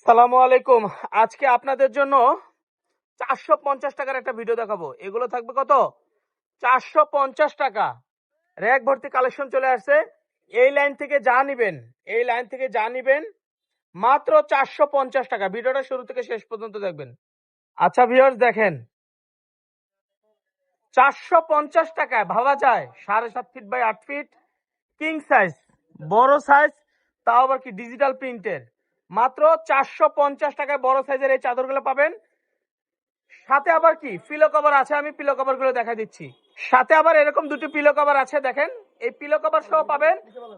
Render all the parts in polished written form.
সালামু আলাইকুম। আজকে আপনাদের জন্য 450 টাকার একটা ভিডিও দেখাবো। এগুলো থাকবে কত? 450 টাকা। র‍্যাক ভর্তি কালেকশন চলে আসছে। এই লাইন থেকে যা নিবেন মাত্র 450 টাকা। ভিডিওটা শুরু থেকে শেষ পর্যন্ত দেখবেন। আচ্ছা ভিউয়ার্স, দেখেন 450 টাকায় ভাবা যায় 7.5 feet by 8 feet king size, বড় সাইজ, তাও আবার কি ডিজিটাল প্রিন্টের। মাত্র 450 টাকায় বড় সাইজের এই চাদরগুলো পাবেন। সাথে আবার কি পিলো কভার আছে, আমি পিলো কভার গুলো দেখা দিচ্ছি। সাথে আবার এরকম দুটি পিলো কভার আছে, দেখেন এই পিলো কভার সহ পাবেন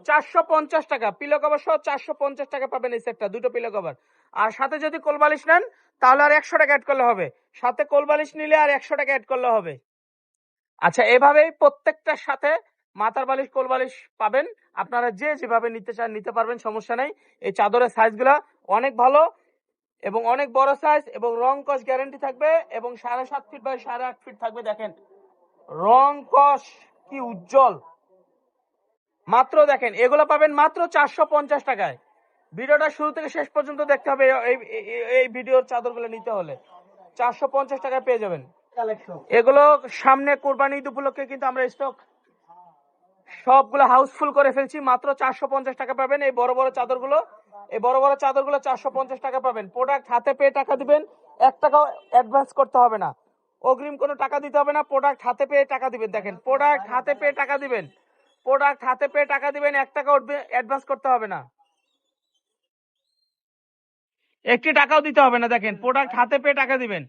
450 টাকা। পিলো কভার সহ 450 টাকা পাবেন এই সেটটা, দুটো পিলো কভার। আর সাথে যদি কোলবালিশ নেন তাহলে আর 100 টাকা অ্যাড করলে হবে। সাথে কোলবালিশ নিলে আর 100 টাকা অ্যাড করলে হবে। আচ্ছা, এভাবেই প্রত্যেকটার সাথে মাথার বালিশ কোলবালিশ পাবেন। আপনারা যে যেভাবে নিতে চান নিতে পারবেন, সমস্যা নাই। এই চাদরের সাইজগুলা অনেক ভালো এবং অনেক বড় সাইজ এবং রং কস গ্যারান্টি থাকবে এবং 7.5 ফিট বাই 8.5 ফিট থাকবে। দেখেন রং কস কি উজ্জ্বল। মাত্র দেখেন এগুলো পাবেন মাত্র 450 টাকায়। ভিডিওটা শুরু থেকে শেষ পর্যন্ত দেখতে হবে। এই ভিডিওর চাদরগুলো নিতে হলে 450 টাকায় পেয়ে যাবেন। এগুলো সামনে কোরবানি ঈদ উপলক্ষে কিন্তু আমরা স্টক সবগুলো হাউসফুল করে ফেলছি। মাত্র 450 টাকা পাবেন এই বড় বড় চাদরগুলো। এই বড় বড় চাদরগুলো 450 টাকা পাবেন। প্রোডাক্ট হাতে পেয়ে টাকা দিবেন, 1 টাকাও অ্যাডভান্স করতে হবে না, অগ্রিম কোনো টাকা দিতে হবে না। প্রোডাক্ট হাতে পেয়ে টাকা দিবেন। দেখেন প্রোডাক্ট হাতে পেয়ে টাকা দিবেন, 1 টাকাও অ্যাডভান্স করতে হবে না, 1 টাকাও দিতে হবে না। দেখেন প্রোডাক্ট হাতে পেয়ে টাকা দিবেন,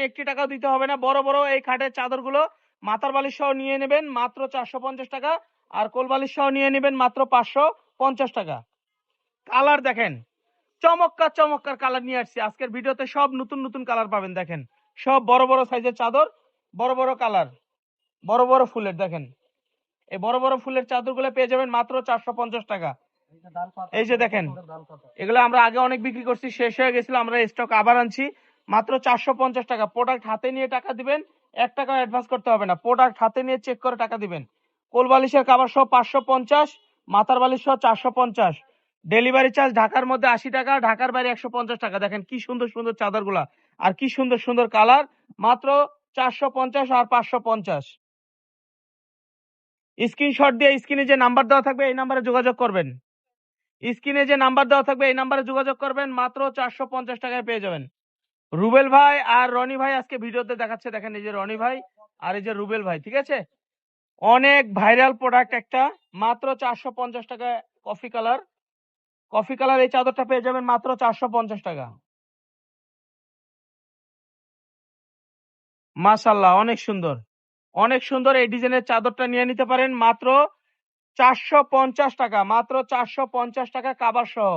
1 টাকাও দিতে হবে না। বড় বড় এই খাটের চাদরগুলো মাথার বালিশ সহ নিয়ে নেবেন মাত্র 450 টাকা, আর কোলবালিশ সহ নিয়ে নেবেন মাত্র 550 টাকা। কালার দেখেন, চমৎকার চমৎকার কালার নিয়ে আসছি আজকের ভিডিওতে। সব নতুন নতুন কালার পাবেন। দেখেন সব বড় বড় সাইজের চাদর, বড় বড় কালার, বড় বড় ফুলের। দেখেন এই বড় বড় ফুলের চাদরগুলো পেয়ে যাবেন মাত্র 450 টাকা। এই যে দেখেন, এগুলো আমরা আগে অনেক বিক্রি করছি, শেষ হয়ে গেছিল, আমরা স্টক আবার আনছি মাত্র 450 টাকা। প্রোডাক্ট হাতে নিয়ে টাকা দিবেন, 1 টাকা অ্যাডভান্স করতে হবে না। প্রোডাক্ট হাতে নিয়ে চেক করে টাকা দিবেন। কোলবালিশের কভার সহ 550, মাথার বালিশ সহ 450। ডেলিভারি চার্জ ঢাকার মধ্যে 80 টাকা, ঢাকার বাইরে 150 টাকা। দেখেন কি সুন্দর সুন্দর চাদরগুলা আর কি সুন্দর সুন্দর কালার। মাত্র 450 আর 550। স্ক্রিনশট দিয়ে স্ক্রিনে যে নাম্বার দেওয়া থাকবে এই নাম্বারে যোগাযোগ করবেন। স্ক্রিনে যে নাম্বার দেওয়া থাকবে এই নাম্বারে যোগাযোগ করবেন, মাত্র 450 টাকায় পেয়ে যাবেন। রুবেল ভাই আর রনি ভাই আজকে ভিডিওতে দেখাচ্ছে। দেখেন এই যে রনি ভাই আর এই যে রুবেল ভাই, ঠিক আছে? অনেক ভাইরাল প্রোডাক্ট একটা, মাত্র 450 টাকায় কফি কালার। কফি কালার এই চাদরটা পেয়ে যাবেন মাত্র 450 টাকা। মাশাআল্লাহ, অনেক সুন্দর, অনেক সুন্দর। এই ডিজাইনের চাদরটা নিয়ে নিতে পারেন মাত্র 450 টাকা। মাত্র 450 টাকা কাভার সহ।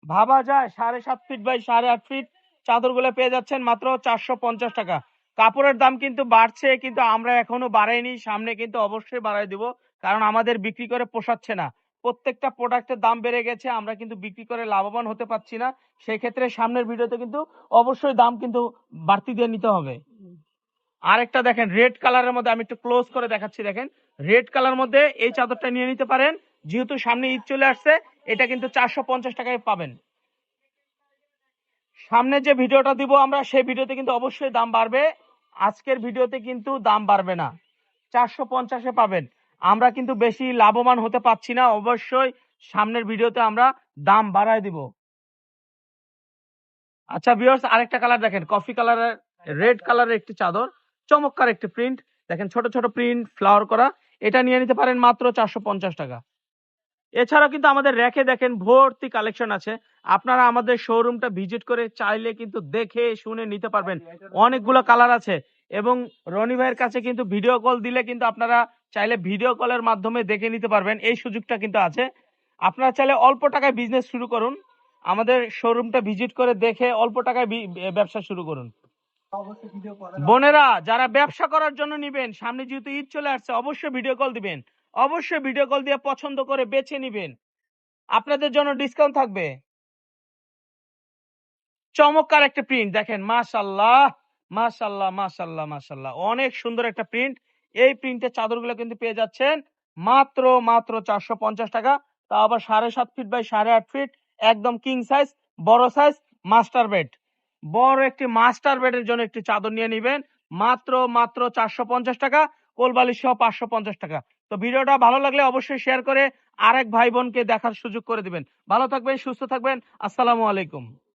ভাবা যায় 7.5 ফিট বাই 8.5 ফিট চাদরগুলো পেয়ে যাচ্ছেন মাত্র 450 টাকা। কাপড়ের দাম কিন্তু বাড়ছে, কিন্তু আমরা এখনো বাড়াইনি, সামনে কিন্তু অবশ্যই বাড়াই দিব, কারণ আমাদের বিক্রি করে পোষাচ্ছে না। প্রত্যেকটা প্রোডাক্টের দাম বেড়ে গেছে, আমরা কিন্তু বিক্রি করে লাভবান হতে পারছি না। সেই ক্ষেত্রে সামনের ভিডিওতে কিন্তু অবশ্যই দাম কিন্তু বাড়তি দিয়ে নিতে হবে। আরেকটা দেখেন রেড কালারের মধ্যে, আমি একটু ক্লোজ করে দেখাচ্ছি। দেখেন রেড কালার মধ্যে এই চাদরটা নিয়ে নিতে পারেন, যেহেতু সামনে ঈদ চলে আসছে। এটা কিন্তু 450 টাকায় পাবেন। সামনে যে ভিডিওটা দিব আমরা, সেই ভিডিওতে কিন্তু অবশ্যই দাম বাড়বে। আজকের ভিডিওতে কিন্তু দাম বাড়বে না, 450-এ পাবেন। আমরা কিন্তু বেশি লাভবান হতে পারছি না, অবশ্যই সামনের ভিডিওতে আমরা দাম বাড়ায় দিব। আচ্ছা ভিউয়ার্স, আরেকটা কালার দেখেন, কফি কালারের রেড কালারের একটি চাদর, চমৎকার একটি প্রিন্ট। দেখেন ছোট ছোট প্রিন্ট ফ্লাওয়ার করা। এটা নিয়ে নিতে পারেন মাত্র 450 টাকা। এছাড়াও কিন্তু আমাদের র্যাকে দেখেন ভর্তি কালেকশন আছে। আপনারা আমাদের শোরুমটা ভিজিট করে চাইলে কিন্তু দেখে শুনে নিতে পারবেন। অনেকগুলো কালার আছে এবং রনি ভাইয়ের কাছে কিন্তু ভিডিও কল দিলে কিন্তু আপনারা চাইলে ভিডিও কলের মাধ্যমে দেখে নিতে পারবেন, এই সুযোগটা কিন্তু আছে। আপনারা চাইলে অল্প টাকায় বিজনেস শুরু করুন, আমাদের শোরুমটা ভিজিট করে দেখে অল্প টাকায় ব্যবসা শুরু করুন। বোনেরা যারা ব্যবসা করার জন্য নিবেন, সামনে যেহেতু ঈদ চলে আসছে, অবশ্যই ভিডিও কল দিবেন, অবশ্যই ভিডিও কল দিয়ে পছন্দ করে বেছে নিবেন, আপনাদের জন্য ডিসকাউন্ট থাকবে। চমৎকার একটা প্রিন্ট দেখেন, মাশাআল্লাহ মাশাআল্লাহ মাশাআল্লাহ মাশাআল্লাহ, অনেক সুন্দর একটা প্রিন্ট। এই প্রিন্টের চাদরগুলো কিন্তু পেয়ে যাচ্ছেন মাত্র 450 টাকা। তা আবার 7.5 ফিট বাই 8.5 ফিট একদম কিং সাইজ, বড় সাইজ, মাস্টার বেড। বড় একটি মাস্টার বেডের জন্য একটি চাদর নিয়ে নিবেন মাত্র 450 টাকা, কোলবালিশ সহ 550 টাকা। তো ভিডিওটা ভালো লাগলে অবশ্যই শেয়ার করে আরেক ভাই বোনকে দেখার সুযোগ করে দিবেন। ভালো থাকবেন, সুস্থ থাকবেন। আসসালামু আলাইকুম।